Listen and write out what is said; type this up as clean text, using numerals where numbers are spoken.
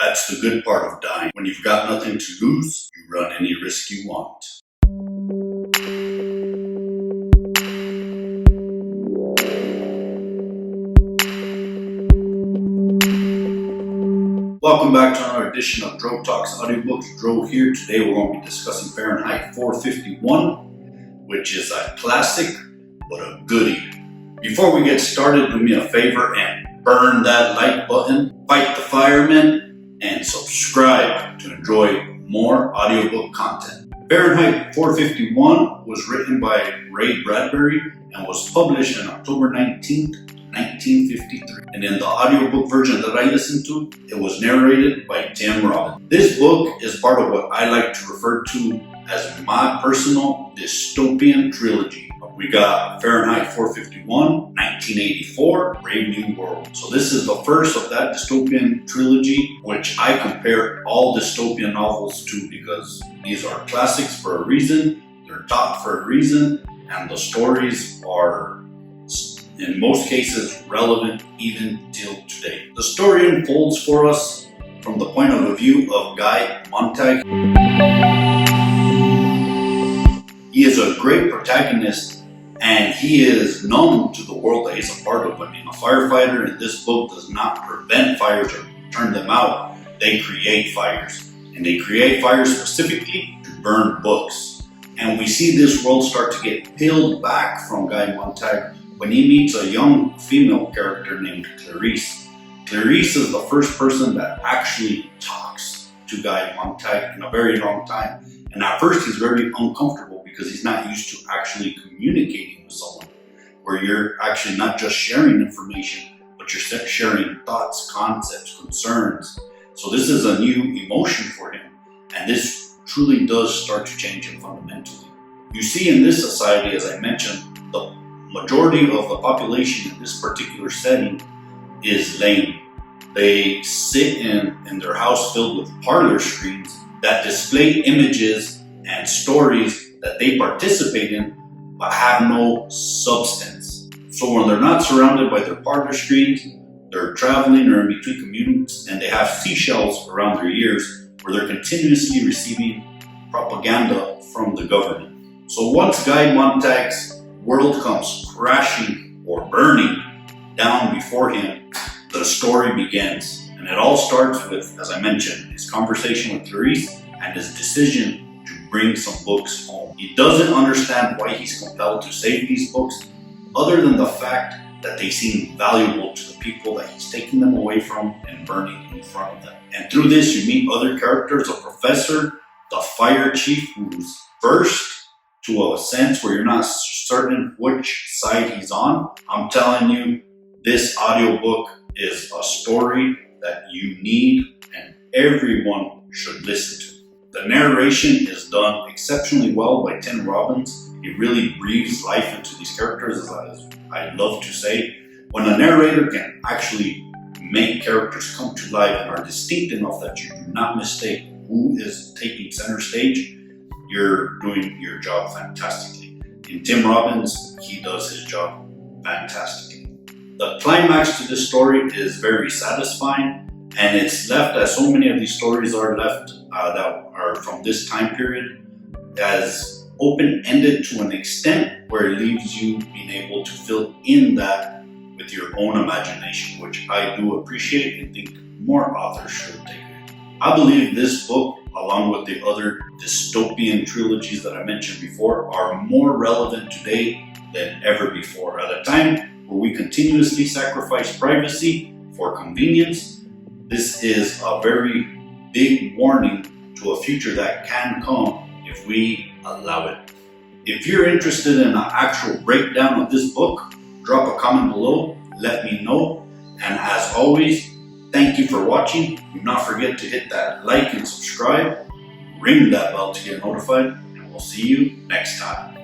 That's the good part of dying. When you've got nothing to lose, you run any risk you want. Welcome back to another edition of Drotalks Audiobooks. Dro here. Today we're going to be discussing Fahrenheit 451, which is a classic, but a goodie. Before we get started, do me a favor and burn that like button, fight the firemen, and subscribe to enjoy more audiobook content. Fahrenheit 451 was written by Ray Bradbury and was published on October 19th, 1953. And in the audiobook version that I listened to, it was narrated by Tim Robbins. This book is part of what I like to refer to as my personal dystopian trilogy. We got Fahrenheit 451, 1984, Brave New World. So this is the first of that dystopian trilogy, which I compare all dystopian novels to because these are classics for a reason, they're taught for a reason, and the stories are, in most cases, relevant even till today. The story unfolds for us from the point of view of Guy Montag. He is a great protagonist, and he is known to the world that he's a part of. I mean, a firefighter in this book does not prevent fires or turn them out. They create fires. And they create fires specifically to burn books. And we see this world start to get peeled back from Guy Montag when he meets a young female character named Clarice. Clarice is the first person that actually talks to Guy Montag in a very long time. And at first he's very uncomfortable because he's not used to actually communicating with someone, where you're actually not just sharing information, but you're sharing thoughts, concepts, concerns. So this is a new emotion for him, and this truly does start to change him fundamentally. You see, in this society, as I mentioned, the majority of the population in this particular setting is lame. They sit in their house filled with parlor screens that display images and stories that they participate in but have no substance. So when they're not surrounded by their parlor screens, they're traveling or in between commutes, and they have seashells around their ears where they're continuously receiving propaganda from the government. So once Guy Montag's world comes crashing or burning down before him, the story begins. And it all starts with, as I mentioned, his conversation with Clarice and his decision to bring some books home. He doesn't understand why he's compelled to save these books, other than the fact that they seem valuable to the people that he's taking them away from and burning in front of them. And through this, you meet other characters, a professor, the fire chief, who's versed to a sense where you're not certain which side he's on. I'm telling you, this audiobook is a story that you need and everyone should listen to. The narration is done exceptionally well by Tim Robbins. He really breathes life into these characters, as I love to say. When a narrator can actually make characters come to life and are distinct enough that you do not mistake who is taking center stage, you're doing your job fantastically. In Tim Robbins, he does his job fantastically. The climax to this story is very satisfying, and it's left, as so many of these stories are left that are from this time period, as open-ended to an extent where it leaves you being able to fill in that with your own imagination, which I do appreciate and think more authors should take it. I believe this book, along with the other dystopian trilogies that I mentioned before, are more relevant today than ever before. At a time where we continuously sacrifice privacy for convenience, this is a very big warning to a future that can come if we allow it. If you're interested in an actual breakdown of this book, drop a comment below, let me know. And as always, thank you for watching. Do not forget to hit that like and subscribe, ring that bell to get notified, and we'll see you next time.